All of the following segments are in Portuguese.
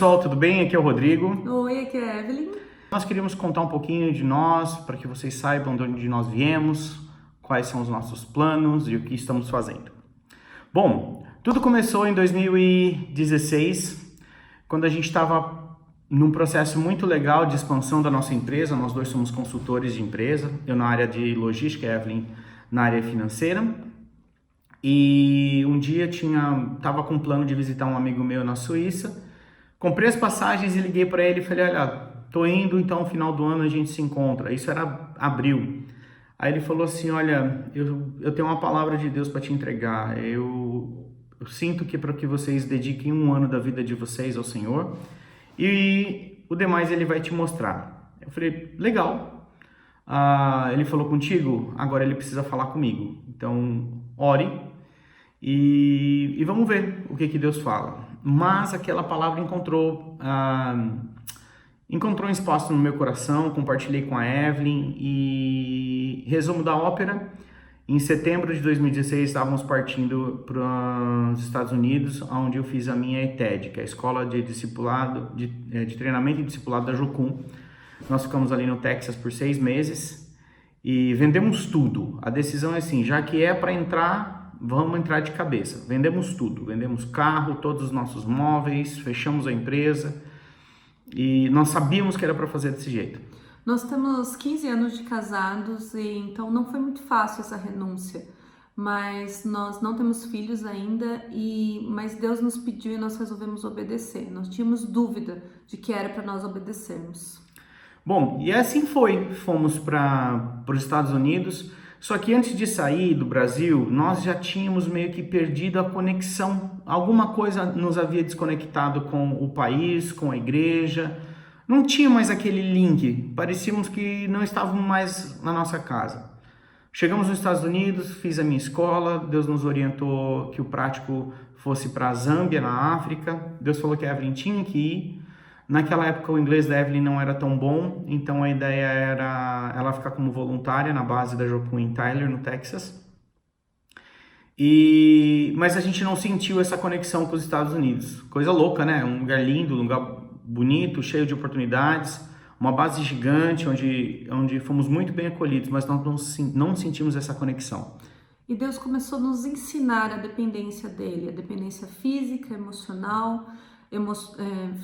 pessoal, tudo bem? Aqui é o Rodrigo. Oi, aqui é a Evelyn. Nós queríamos contar um pouquinho de nós, para que vocês saibam de onde nós viemos, quais são os nossos planos e o que estamos fazendo. Bom, tudo começou em 2016, quando a gente estava num processo muito legal de expansão da nossa empresa. Nós dois somos consultores de empresa, eu na área de logística, a Evelyn na área financeira. E um dia estava com um plano de visitar um amigo meu na Suíça. Comprei as passagens e liguei para ele e falei, olha, tô indo, então no final do ano a gente se encontra. Isso era abril. Aí ele falou assim, olha, eu tenho uma palavra de Deus para te entregar. Eu sinto que para que vocês dediquem um ano da vida de vocês ao Senhor e o demais ele vai te mostrar. Eu falei, legal. Ele falou contigo, agora ele precisa falar comigo. Então, ore e vamos ver o que Deus fala. Mas aquela palavra encontrou um espaço no meu coração, compartilhei com a Evelyn e, resumo da ópera, em setembro de 2016 estávamos partindo para os Estados Unidos, onde eu fiz a minha ETED, que é a Escola de Discipulado, de Treinamento e Discipulado da Jocum. Nós ficamos ali no Texas por 6 meses e vendemos tudo. A decisão é assim, já que é para entrar, vamos entrar de cabeça. Vendemos tudo, vendemos carro, todos os nossos móveis, fechamos a empresa e nós sabíamos que era para fazer desse jeito. Nós temos 15 anos de casados e então não foi muito fácil essa renúncia, mas nós não temos filhos ainda, mas Deus nos pediu e nós resolvemos obedecer. Nós tínhamos dúvida de que era para nós obedecermos. Bom, e assim foi, fomos para os Estados Unidos. Só que antes de sair do Brasil, nós já tínhamos meio que perdido a conexão. Alguma coisa nos havia desconectado com o país, com a igreja. Não tinha mais aquele link. Parecíamos que não estávamos mais na nossa casa. Chegamos nos Estados Unidos, fiz a minha escola. Deus nos orientou que o prático fosse para a Zâmbia, na África. Deus falou que a Evelyn tinha que ir. Naquela época o inglês da Evelyn não era tão bom, então a ideia era ela ficar como voluntária na base da Jocum em Tyler, no Texas. Mas a gente não sentiu essa conexão com os Estados Unidos. Coisa louca, né? Um lugar lindo, um lugar bonito, cheio de oportunidades, uma base gigante onde fomos muito bem acolhidos, mas nós não sentimos essa conexão. E Deus começou a nos ensinar a dependência dele, a dependência física, emocional,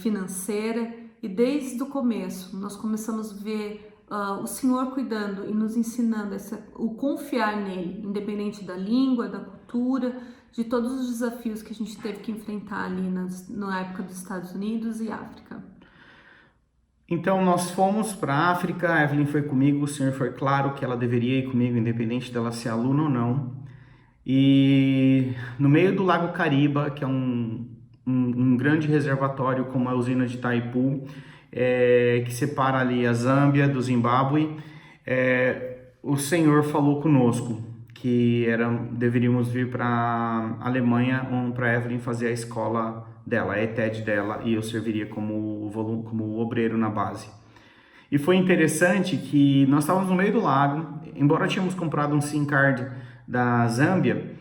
financeira, e desde o começo nós começamos a ver o Senhor cuidando e nos ensinando o confiar nele, independente da língua, da cultura, de todos os desafios que a gente teve que enfrentar ali na época dos Estados Unidos e África. Então nós fomos para a África, a Evelyn foi comigo, o Senhor foi claro que ela deveria ir comigo, independente dela ser aluna ou não. E no meio do Lago Kariba, que é um grande reservatório como a usina de Itaipu, que separa ali a Zâmbia do Zimbábue, o Senhor falou conosco que deveríamos vir para a Alemanha, para a Evelyn fazer a escola dela, a ETED dela, e eu serviria como obreiro na base. E foi interessante que nós estávamos no meio do lago, embora tínhamos comprado um SIM card da Zâmbia,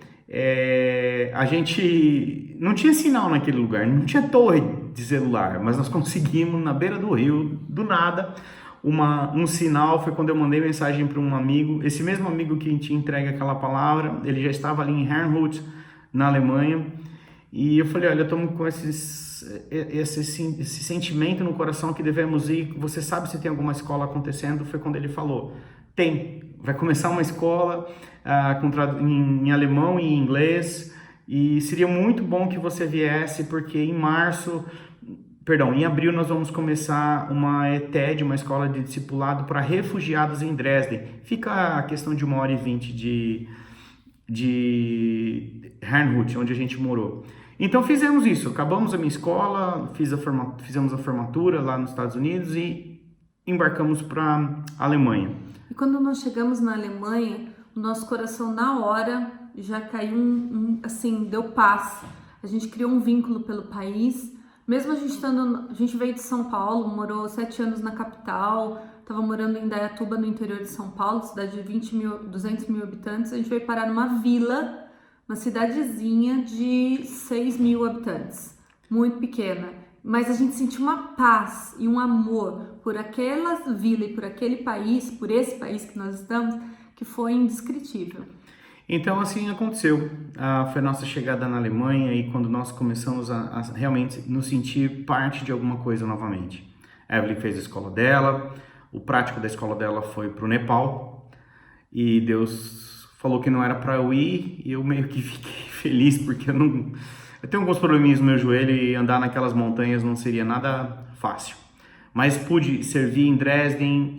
a gente não tinha sinal naquele lugar, não tinha torre de celular, mas nós conseguimos na beira do rio, do nada, um sinal. Foi quando eu mandei mensagem para um amigo, esse mesmo amigo que tinha entregue aquela palavra, ele já estava ali em Herrnhut, na Alemanha, e eu falei, olha, eu estou com esse sentimento no coração que devemos ir, você sabe se tem alguma escola acontecendo? Foi quando ele falou, vai começar uma escola em alemão e em inglês, e seria muito bom que você viesse, porque em abril nós vamos começar uma ETED, uma escola de discipulado para refugiados em Dresden. Fica a questão de 1h20 de Herrnhut, onde a gente morou. Então fizemos isso, acabamos a minha escola, fizemos a formatura lá nos Estados Unidos e embarcamos para a Alemanha. E quando nós chegamos na Alemanha, o nosso coração na hora já caiu deu paz. A gente criou um vínculo pelo país. Mesmo a gente veio de São Paulo, morou 7 anos na capital, estava morando em Indaiatuba, no interior de São Paulo, cidade de 200 mil habitantes. A gente veio parar numa vila, uma cidadezinha de 6 mil habitantes, muito pequena. mas a gente sentiu uma paz e um amor por aquela vila e por aquele país, por esse país que nós estamos, que foi indescritível. Então assim aconteceu, foi a nossa chegada na Alemanha e quando nós começamos a realmente nos sentir parte de alguma coisa novamente. A Evelyn fez a escola dela, o prático da escola dela foi para o Nepal e Deus falou que não era para eu ir e eu meio que fiquei feliz porque eu tenho alguns probleminhas no meu joelho e andar naquelas montanhas não seria nada fácil. Mas pude servir em Dresden,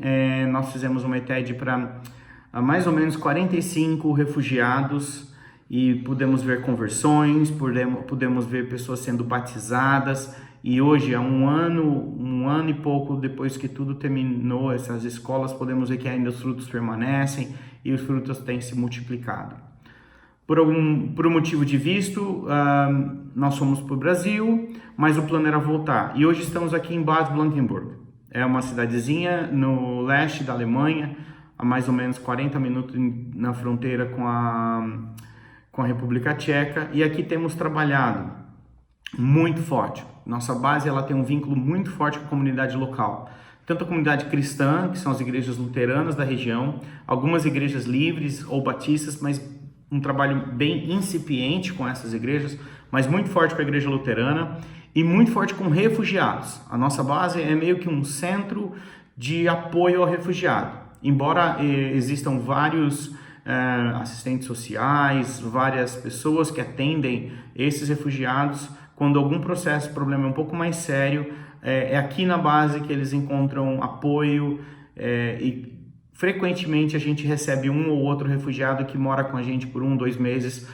nós fizemos uma ETED para mais ou menos 45 refugiados e pudemos ver conversões, pudemos ver pessoas sendo batizadas e hoje, há um ano e pouco depois que tudo terminou, essas escolas, podemos ver que ainda os frutos permanecem e os frutos têm se multiplicado. Por um motivo de visto, nós fomos para o Brasil, mas o plano era voltar. E hoje estamos aqui em Bad Blankenburg. É uma cidadezinha no leste da Alemanha, a mais ou menos 40 minutos na fronteira com a República Tcheca. E aqui temos trabalhado muito forte. Nossa base ela tem um vínculo muito forte com a comunidade local. Tanto a comunidade cristã, que são as igrejas luteranas da região, algumas igrejas livres ou batistas, mas um trabalho bem incipiente com essas igrejas, mas muito forte com a igreja luterana e muito forte com refugiados. A nossa base é meio que um centro de apoio ao refugiado. Embora existam vários assistentes sociais, várias pessoas que atendem esses refugiados, quando algum problema é um pouco mais sério, é aqui na base que eles encontram apoio e frequentemente a gente recebe um ou outro refugiado que mora com a gente por 2 meses,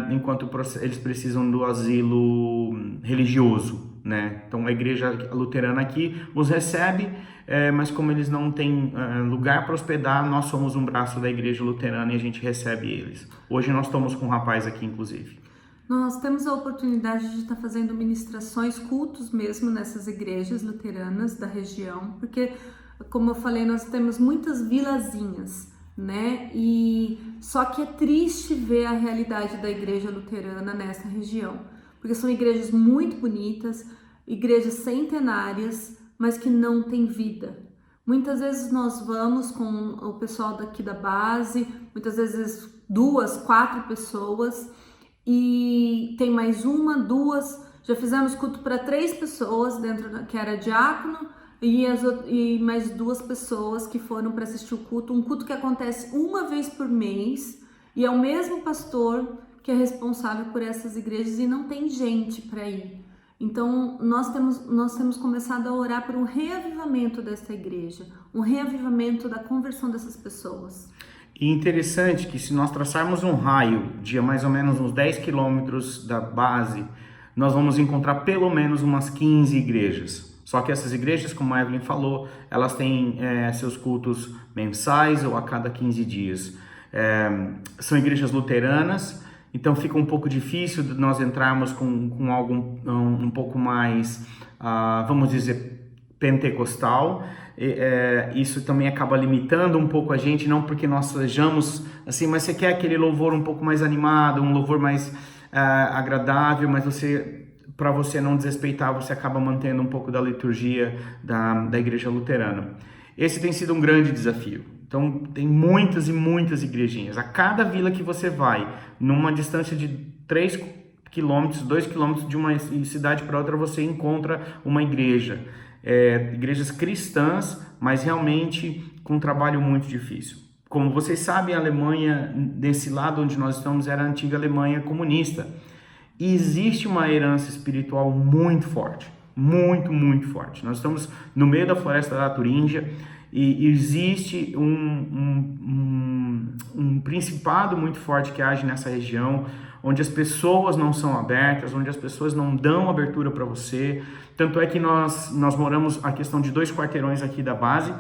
enquanto eles precisam do asilo religioso, né? Então a igreja luterana aqui os recebe, mas como eles não têm lugar para hospedar, nós somos um braço da igreja luterana e a gente recebe eles. Hoje nós estamos com um rapaz aqui, inclusive. Nós temos a oportunidade de estar fazendo ministrações, cultos mesmo nessas igrejas luteranas da região, porque, como eu falei, nós temos muitas vilazinhas, né? E só que é triste ver a realidade da igreja luterana nessa região, porque são igrejas muito bonitas, igrejas centenárias, mas que não têm vida. Muitas vezes nós vamos com o pessoal daqui da base, muitas vezes 2, 4 pessoas, e tem mais 1, 2, já fizemos culto para 3 pessoas dentro que era diácono e mais 2 pessoas que foram para assistir o culto, um culto que acontece uma vez por mês e é o mesmo pastor que é responsável por essas igrejas e não tem gente para ir. Então nós temos começado a orar por um reavivamento desta igreja, um reavivamento da conversão dessas pessoas. E interessante que se nós traçarmos um raio de mais ou menos uns 10 quilômetros da base, nós vamos encontrar pelo menos umas 15 igrejas. Só que essas igrejas, como a Evelyn falou, elas têm seus cultos mensais ou a cada 15 dias. São igrejas luteranas, então fica um pouco difícil de nós entrarmos com algo um pouco mais, vamos dizer, pentecostal. Isso também acaba limitando um pouco a gente, não porque nós sejamos assim, mas você quer aquele louvor um pouco mais animado, um louvor mais agradável, mas para você não desrespeitar, você acaba mantendo um pouco da liturgia da igreja luterana. Esse tem sido um grande desafio. Então tem muitas e muitas igrejinhas. A cada vila que você vai, numa distância de 3 quilômetros, 2 quilômetros de uma cidade para outra, você encontra uma igreja. Igrejas cristãs, mas realmente com um trabalho muito difícil. Como vocês sabem, a Alemanha, desse lado onde nós estamos, era a antiga Alemanha comunista. E existe uma herança espiritual muito forte, muito, muito forte. Nós estamos no meio da floresta da Turíngia e existe um principado muito forte que age nessa região, onde as pessoas não são abertas, onde as pessoas não dão abertura para você. Tanto é que nós moramos a questão de 2 quarteirões aqui da base,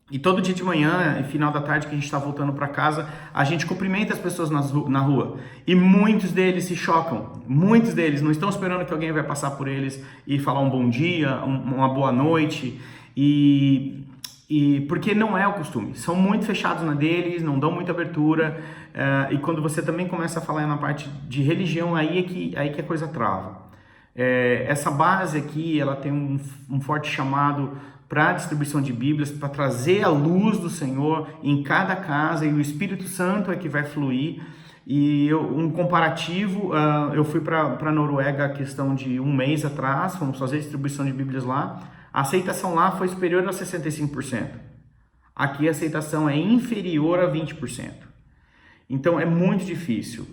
e todo dia de manhã e final da tarde que a gente está voltando para casa, a gente cumprimenta as pessoas na rua. E muitos deles se chocam, muitos deles não estão esperando que alguém vai passar por eles e falar um bom dia, uma boa noite, e porque não é o costume, são muito fechados na deles, não dão muita abertura, e quando você também começa a falar na parte de religião, aí é que a coisa trava. Essa base aqui, ela tem um forte chamado para a distribuição de Bíblias, para trazer a luz do Senhor em cada casa, e o Espírito Santo é que vai fluir. E um comparativo, eu fui para a Noruega a questão de um mês atrás, fomos fazer distribuição de Bíblias lá, a aceitação lá foi superior a 65%. Aqui a aceitação é inferior a 20%. Então é muito difícil.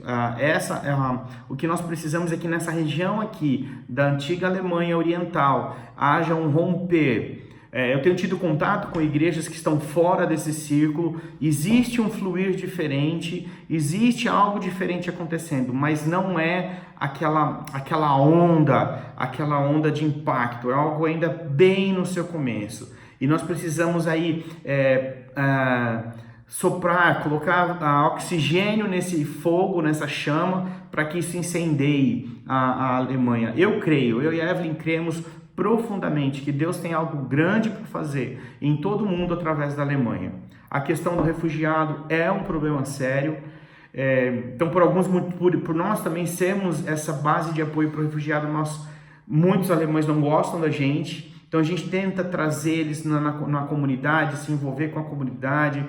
O que nós precisamos é que nessa região aqui da antiga Alemanha Oriental haja um romper. Eu tenho tido contato com igrejas que estão fora desse círculo, existe um fluir diferente, existe algo diferente acontecendo, mas não é aquela onda de impacto, é algo ainda bem no seu começo. E nós precisamos aí soprar, colocar oxigênio nesse fogo, nessa chama, para que isso incendeie a Alemanha. Eu e a Evelyn cremos profundamente que Deus tem algo grande para fazer em todo o mundo através da Alemanha. A questão do refugiado é um problema sério. Então, por nós também sermos essa base de apoio para o refugiado, muitos alemães não gostam da gente. Então a gente tenta trazer eles na comunidade, se envolver com a comunidade,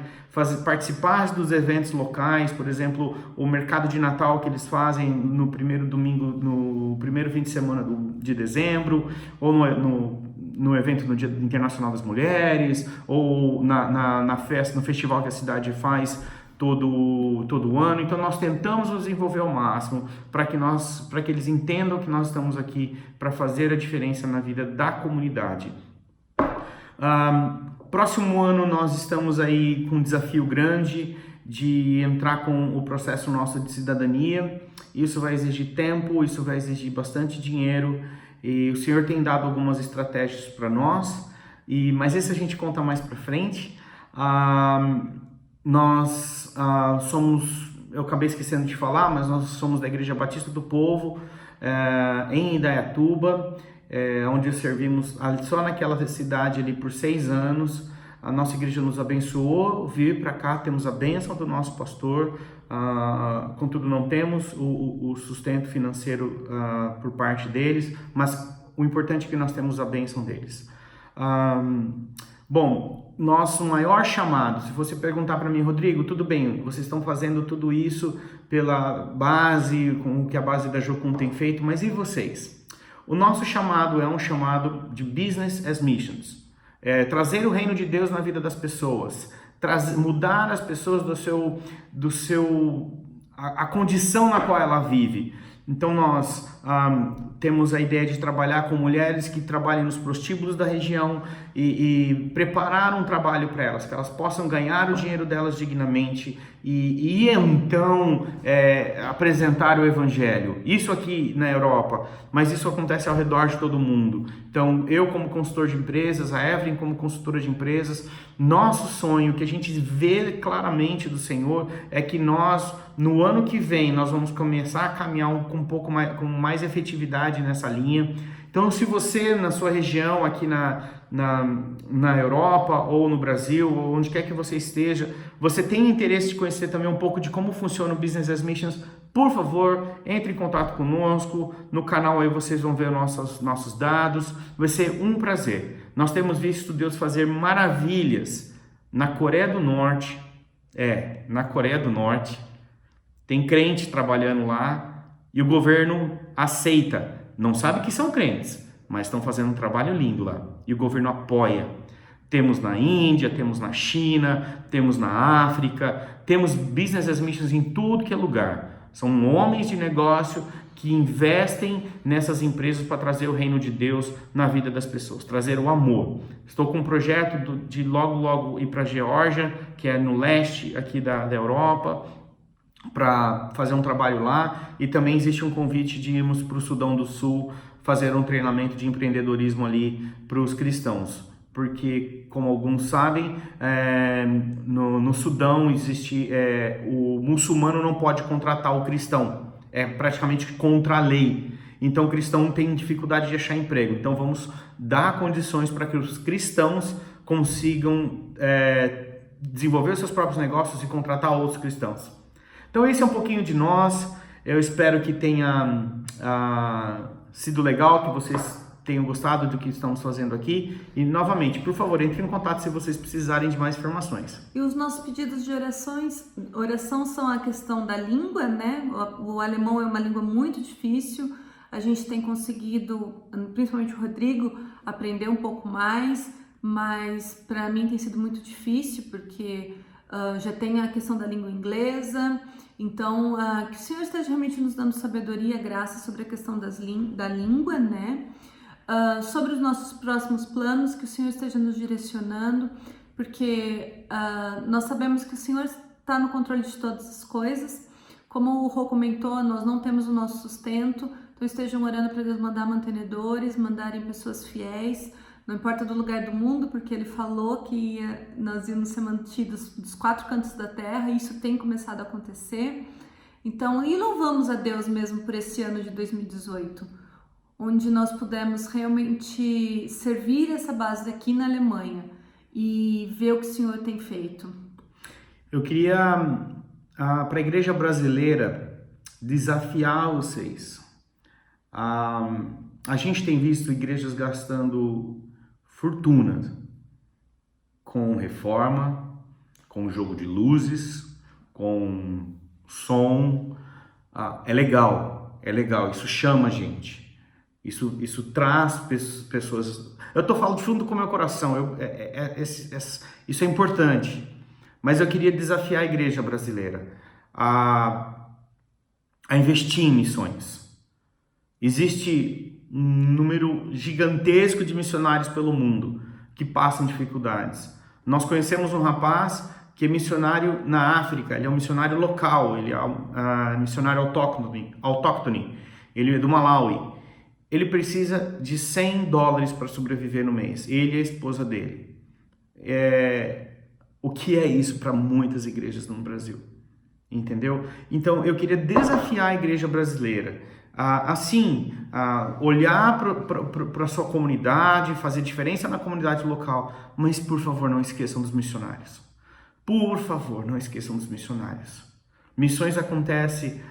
participar dos eventos locais, por exemplo, o mercado de Natal que eles fazem no primeiro domingo, no primeiro fim de semana de dezembro, ou no evento no Dia Internacional das Mulheres, ou na festa, no festival que a cidade faz todo ano. Então nós tentamos nos envolver ao máximo para que eles entendam que nós estamos aqui para fazer a diferença na vida da comunidade. Próximo ano nós estamos aí com um desafio grande de entrar com o processo nosso de cidadania. Isso vai exigir tempo, isso vai exigir bastante dinheiro, e o Senhor tem dado algumas estratégias para nós, mas esse a gente conta mais para frente. Nós somos, eu acabei esquecendo de falar, mas nós somos da Igreja Batista do Povo, em Indaiatuba, onde servimos só naquela cidade ali por 6 anos. A nossa igreja nos abençoou vir para cá, temos a bênção do nosso pastor, contudo não temos o sustento financeiro por parte deles, mas o importante é que nós temos a bênção deles. Bom, nosso maior chamado, se você perguntar para mim, Rodrigo, tudo bem, vocês estão fazendo tudo isso pela base, com o que a base da Jocum tem feito, mas e vocês? O nosso chamado é um chamado de Business as Missions, trazer o reino de Deus na vida das pessoas, mudar as pessoas a condição na qual ela vive. Então nós temos a ideia de trabalhar com mulheres que trabalhem nos prostíbulos da região e preparar um trabalho para elas, que elas possam ganhar o dinheiro delas dignamente e então apresentar o Evangelho. Isso aqui na Europa, mas isso acontece ao redor de todo mundo. Então eu como consultor de empresas, a Evelyn como consultora de empresas, nosso sonho, que a gente vê claramente do Senhor, é que nós, no ano que vem, nós vamos começar a caminhar com mais efetividade nessa linha. Então, se você, na sua região, aqui na Europa, ou no Brasil, ou onde quer que você esteja, você tem interesse de conhecer também um pouco de como funciona o Business as Missions, por favor, entre em contato conosco. No canal aí vocês vão ver nossos dados. Vai ser um prazer. Nós temos visto Deus fazer maravilhas na Coreia do Norte. Na Coreia do Norte. Tem crente trabalhando lá e o governo aceita. Não sabe que são crentes, mas estão fazendo um trabalho lindo lá. E o governo apoia. Temos na Índia, temos na China, temos na África, temos Business as Missions em tudo que é lugar. São homens de negócio que investem nessas empresas para trazer o reino de Deus na vida das pessoas, trazer o amor. Estou com um projeto de logo ir para a Geórgia, que é no leste aqui da Europa, para fazer um trabalho lá, e também existe um convite de irmos para o Sudão do Sul fazer um treinamento de empreendedorismo ali para os cristãos, porque, como alguns sabem, no Sudão existe o muçulmano não pode contratar o cristão, é praticamente contra a lei. Então o cristão tem dificuldade de achar emprego. Então vamos dar condições para que os cristãos consigam desenvolver os seus próprios negócios e contratar outros cristãos. Então esse é um pouquinho de nós. Eu espero que tenha sido legal, que vocês tenham gostado do que estamos fazendo aqui. E, novamente, por favor, entre em contato se vocês precisarem de mais informações. E os nossos pedidos de oração são a questão da língua, né? O alemão é uma língua muito difícil. A gente tem conseguido, principalmente o Rodrigo, aprender um pouco mais, mas para mim tem sido muito difícil, porque já tem a questão da língua inglesa. Então, que o Senhor esteja realmente nos dando sabedoria, graça sobre a questão da língua, né? Sobre os nossos próximos planos, que o Senhor esteja nos direcionando, porque nós sabemos que o Senhor está no controle de todas as coisas. Como o Rô comentou, nós não temos o nosso sustento, então estejam orando para Deus mandar mantenedores, mandarem pessoas fiéis, não importa do lugar do mundo, porque Ele falou que nós íamos ser mantidos dos 4 cantos da terra, e isso tem começado a acontecer. Então, e louvamos a Deus mesmo por esse ano de 2018, onde nós pudemos realmente servir essa base aqui na Alemanha e ver o que o Senhor tem feito. Eu queria, para a igreja brasileira, desafiar vocês. A gente tem visto igrejas gastando fortunas com reforma, com jogo de luzes, com som. É legal, isso chama a gente. Isso traz pessoas... Eu estou falando de fundo com o meu coração, isso é importante. Mas eu queria desafiar a igreja brasileira a investir em missões. Existe um número gigantesco de missionários pelo mundo que passam dificuldades. Nós conhecemos um rapaz que é missionário na África, ele é um missionário local, ele é missionário autóctone, ele é do Malawi. Ele precisa de $100 para sobreviver no mês, ele e a esposa dele. O que é isso para muitas igrejas no Brasil? Entendeu? Então, eu queria desafiar a igreja brasileira olhar para a sua comunidade, fazer diferença na comunidade local, mas, por favor, não esqueçam dos missionários. Por favor, não esqueçam dos missionários. Missões acontecem...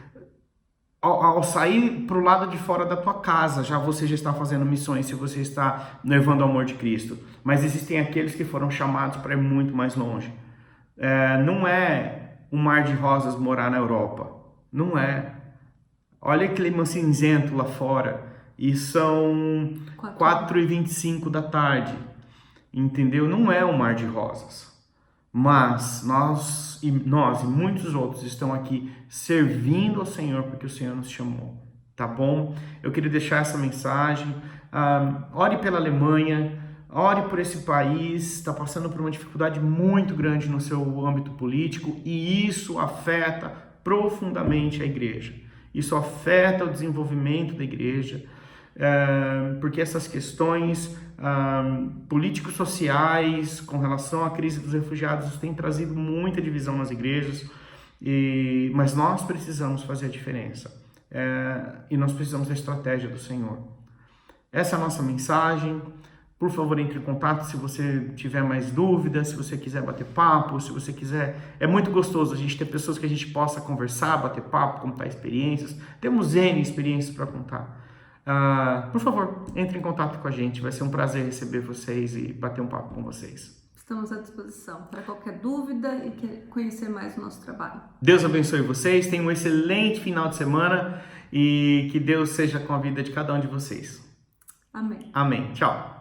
Ao sair para o lado de fora da tua casa, você já está fazendo missões, se você está levando o amor de Cristo. Mas existem aqueles que foram chamados para ir muito mais longe. Não é um mar de rosas morar na Europa. Não é. Olha que clima cinzento lá fora. E são 4h25 da tarde. Entendeu? Não é um mar de rosas. Mas nós e muitos outros estão aqui servindo ao Senhor porque o Senhor nos chamou, tá bom? Eu queria deixar essa mensagem. Ore pela Alemanha, ore por esse país, está passando por uma dificuldade muito grande no seu âmbito político, e isso afeta profundamente a igreja. Isso afeta o desenvolvimento da igreja, porque essas questões políticos sociais com relação à crise dos refugiados têm trazido muita divisão nas igrejas, mas nós precisamos fazer a diferença, e nós precisamos da estratégia do Senhor. Essa é a nossa mensagem. Por favor, entre em contato se você tiver mais dúvidas, se você quiser bater papo, se você quiser... É muito gostoso a gente ter pessoas que a gente possa conversar, bater papo, contar experiências. Temos N experiências para contar. Por favor, entre em contato com a gente. Vai ser um prazer receber vocês e bater um papo com vocês. Estamos à disposição para qualquer dúvida e conhecer mais o nosso trabalho. Deus abençoe vocês. Tenham um excelente final de semana e que Deus seja com a vida de cada um de vocês. Amém. Amém. Tchau.